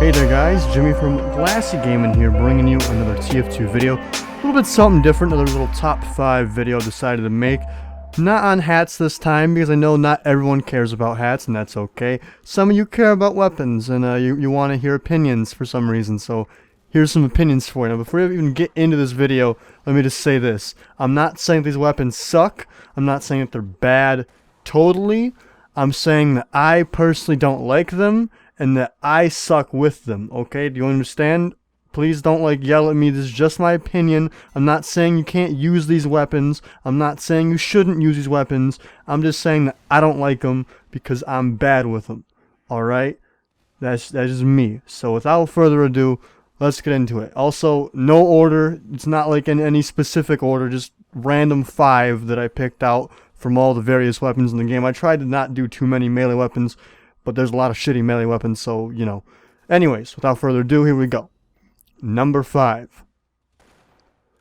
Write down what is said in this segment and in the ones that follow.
Hey there guys, Jimmy from Glassy Gaming here, bringing you another TF2 video. A little bit something different, another little top 5 video I decided to make. Not on hats this time, because I know not everyone cares about hats, and that's okay. Some of you care about weapons, and you want to hear opinions for some reason, so here's some opinions for you. Now, before we even get into this video, let me just say this. I'm not saying these weapons suck. I'm not saying that they're bad totally. I'm saying that I personally don't like them, and that I suck with them, okay? Do you understand? Please don't yell at me. This is just my opinion. I'm not saying you can't use these weapons. I'm not saying you shouldn't use these weapons. I'm just saying that I don't like them because I'm bad with them. Alright? That's just me. So without further ado, let's get into it. Also, no order. It's not like in any specific order. Just random 5 that I picked out from all the various weapons in the game. I tried to not do too many melee weapons, but there's a lot of shitty melee weapons, so, you know. Anyways, without further ado, here we go. Number 5.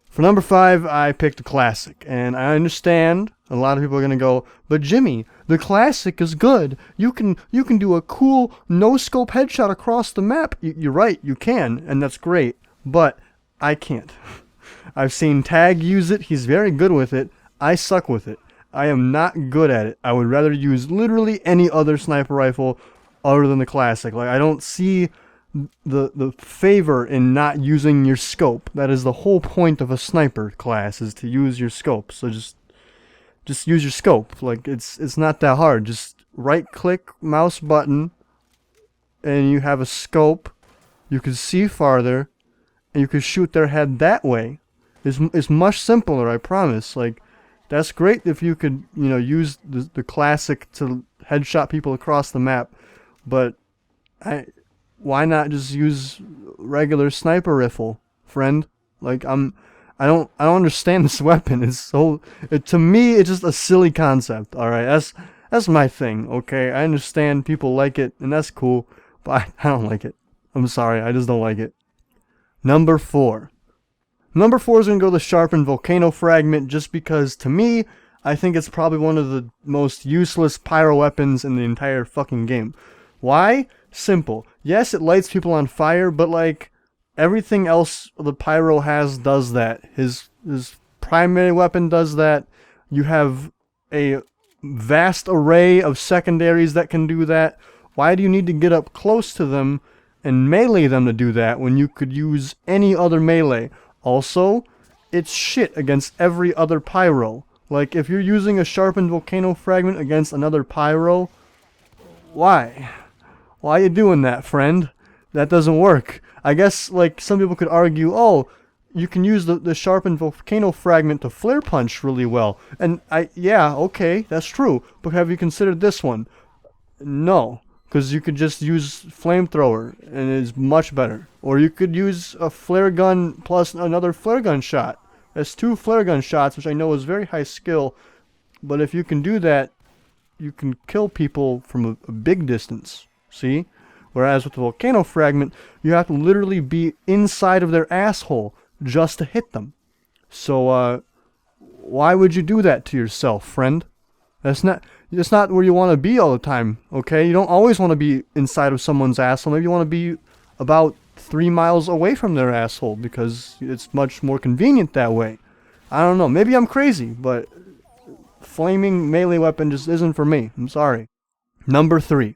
For number 5, I picked a classic. And I understand a lot of people are going to go, but Jimmy, the classic is good. You can do a cool no-scope headshot across the map. You're right, you can, and that's great. But I can't. I've seen Tag use it. He's very good with it. I suck with it. I am not good at it. I would rather use literally any other sniper rifle other than the classic. I don't see the favor in not using your scope. That is the whole point of a sniper class, is to use your scope. So just use your scope. It's not that hard. Just right click mouse button and you have a scope. You can see farther and you can shoot their head that way. It's much simpler, I promise. That's great if you could, use the classic to headshot people across the map, but why not just use regular sniper rifle, friend? I don't understand this weapon. To me, it's just a silly concept. All right, that's my thing. Okay, I understand people like it, and that's cool, but I don't like it. I'm sorry, I just don't like it. Number 4. Number 4 is going to go the sharpened volcano fragment, just because, to me, I think it's probably one of the most useless pyro weapons in the entire fucking game. Why? Simple. Yes, it lights people on fire, but everything else the pyro has does that. His primary weapon does that. You have a vast array of secondaries that can do that. Why do you need to get up close to them and melee them to do that when you could use any other melee? Also, it's shit against every other pyro. If you're using a sharpened volcano fragment against another pyro, why? Why are you doing that, friend? That doesn't work. I guess, some people could argue, oh, you can use the sharpened volcano fragment to flare punch really well. And yeah, okay, that's true. But have you considered this one? No. Because you could just use flamethrower, and it's much better. Or you could use a flare gun plus another flare gun shot. That's 2 flare gun shots, which I know is very high skill. But if you can do that, you can kill people from a big distance. See? Whereas with the volcano fragment, you have to literally be inside of their asshole just to hit them. So, why would you do that to yourself, friend? That's not where you want to be all the time, okay? You don't always want to be inside of someone's asshole. Maybe you want to be about 3 miles away from their asshole because it's much more convenient that way. I don't know. Maybe I'm crazy, but flaming melee weapon just isn't for me. I'm sorry. Number 3.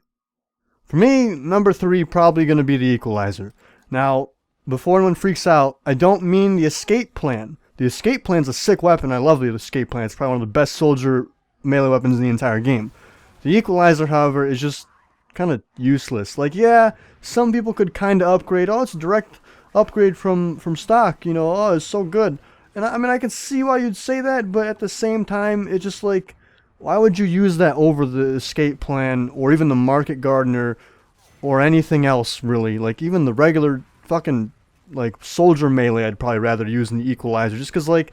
For me, number 3 probably going to be the equalizer. Now, before anyone freaks out, I don't mean the escape plan. The escape plan's a sick weapon. I love the escape plan. It's probably one of the best soldier melee weapons in the entire game. The equalizer, however, is just kind of useless. Yeah, some people could kind of upgrade. Oh, it's a direct upgrade from stock. Oh, it's so good. And I can see why you'd say that, but at the same time, it's just why would you use that over the escape plan or even the market gardener or anything else really? Even the regular fucking soldier melee, I'd probably rather use than the equalizer, just because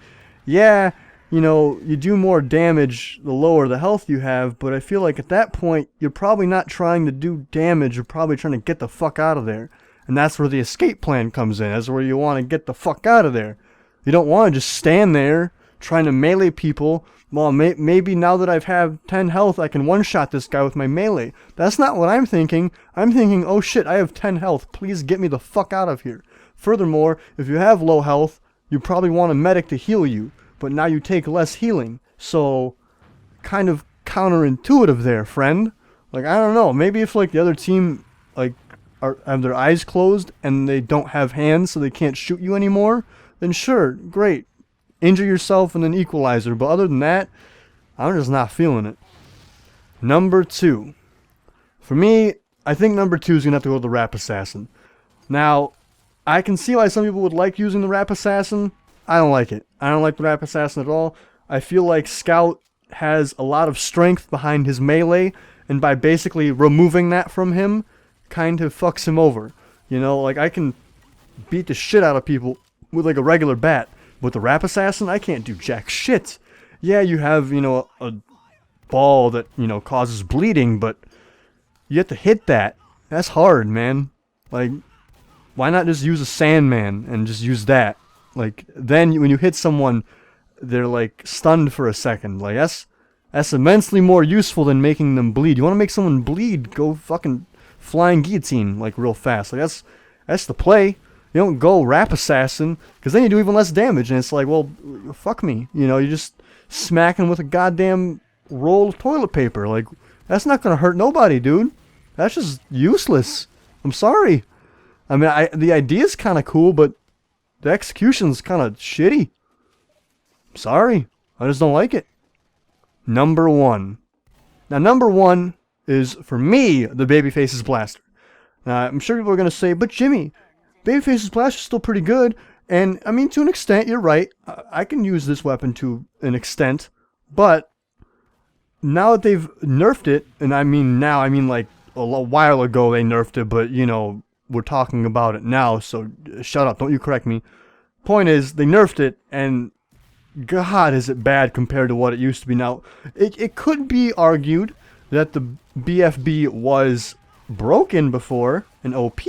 yeah, you do more damage the lower the health you have, but I feel like at that point, you're probably not trying to do damage, you're probably trying to get the fuck out of there. And that's where the escape plan comes in. That's where you want to get the fuck out of there. You don't want to just stand there trying to melee people well, maybe now that I've had 10 health, I can one-shot this guy with my melee. That's not what I'm thinking. I'm thinking, oh shit, I have 10 health. Please get me the fuck out of here. Furthermore, if you have low health, you probably want a medic to heal you, but now you take less healing. So, kind of counterintuitive there, friend. Like, I don't know. Maybe if, like, the other team, like, have their eyes closed and they don't have hands so they can't shoot you anymore, then sure, great. Injure yourself and then equalizer. But other than that, I'm just not feeling it. Number 2. For me, I think number 2 is going to have to go with the Rap Assassin. Now, I can see why some people would like using the Rap Assassin. I don't like it. I don't like the Rap Assassin at all. I feel like Scout has a lot of strength behind his melee, and by basically removing that from him, kind of fucks him over. You know, like, I can beat the shit out of people with, like, a regular bat. With the Rap Assassin, I can't do jack shit. Yeah, you have, you know, a ball that, you know, causes bleeding, but you have to hit that. That's hard, man. Like, why not just use a Sandman and just use that? Like, then when you hit someone, they're, like, stunned for a second. Like, that's immensely more useful than making them bleed. You want to make someone bleed, go fucking flying guillotine, like, real fast. Like, that's the play. You don't go Rap Assassin, because then you do even less damage, and it's like, well, fuck me. You know, you're just smacking with a goddamn roll of toilet paper. Like, that's not gonna hurt nobody, dude. That's just useless. I'm sorry. I mean, the idea's kind of cool, but the execution's kind of shitty. I'm sorry. I just don't like it. Number 1. Now, number 1 is, for me, the Babyface's Blaster. Now, I'm sure people are going to say, but Jimmy, Babyface's Blaster is still pretty good. And, I mean, to an extent, you're right. I can use this weapon to an extent. But, now that they've nerfed it, and I mean now, I mean like a while ago they nerfed it, but, you know, we're talking about it now, so shut up, don't you correct me. Point is, they nerfed it, and God, is it bad compared to what it used to be. Now, it could be argued that the BFB was broken before, an OP,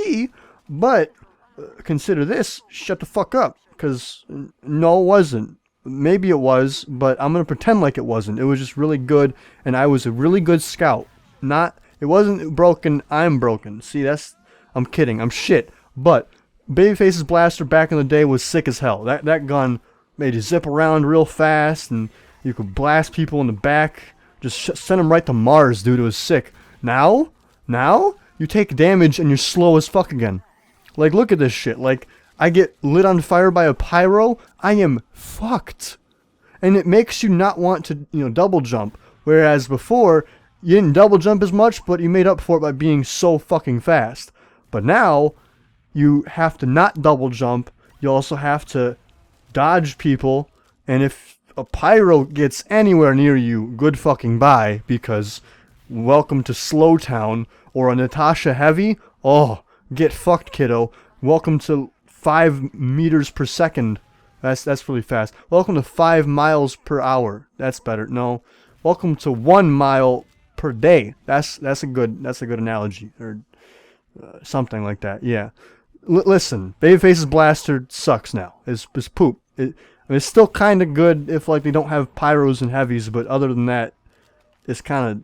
but consider this, shut the fuck up, because no, it wasn't. Maybe it was, but I'm going to pretend like it wasn't. It was just really good, and I was a really good scout. It wasn't broken, I'm broken. See, I'm kidding, I'm shit. But Babyface's Blaster back in the day was sick as hell. That gun made you zip around real fast, and you could blast people in the back. Just send them right to Mars, dude. It was sick. Now, you take damage and you're slow as fuck again. Like, look at this shit. Like, I get lit on fire by a pyro, I am fucked. And it makes you not want to, you know, double jump. Whereas before, you didn't double jump as much, but you made up for it by being so fucking fast. But now, you have to not double jump. You also have to dodge people. And if a pyro gets anywhere near you, good fucking bye. Because welcome to Slow Town. Or a Natasha Heavy. Oh, get fucked, kiddo. Welcome to 5 meters per second. That's really fast. Welcome to 5 miles per hour. That's better. No. Welcome to 1 mile per day. That's a good analogy, or something like that. Yeah. Listen, Babyface's Blaster sucks now. It's poop. I mean, it's still kind of good if like they don't have pyros and heavies, but other than that, it's kind of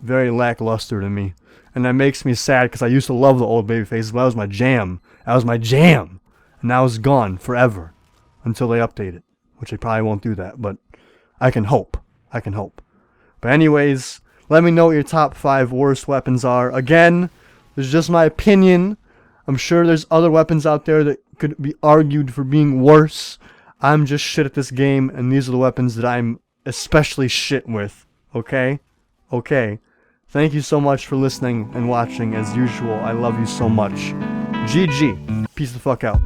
very lackluster to me, and that makes me sad because I used to love the old Babyfaces. But that was my jam. And now it's gone forever until they update it, which they probably won't do that. But I can hope. But anyways, let me know what your top 5 worst weapons are. Again, this is just my opinion. I'm sure there's other weapons out there that could be argued for being worse. I'm just shit at this game, and these are the weapons that I'm especially shit with. Okay? Thank you so much for listening and watching as usual. I love you so much. GG. Peace the fuck out.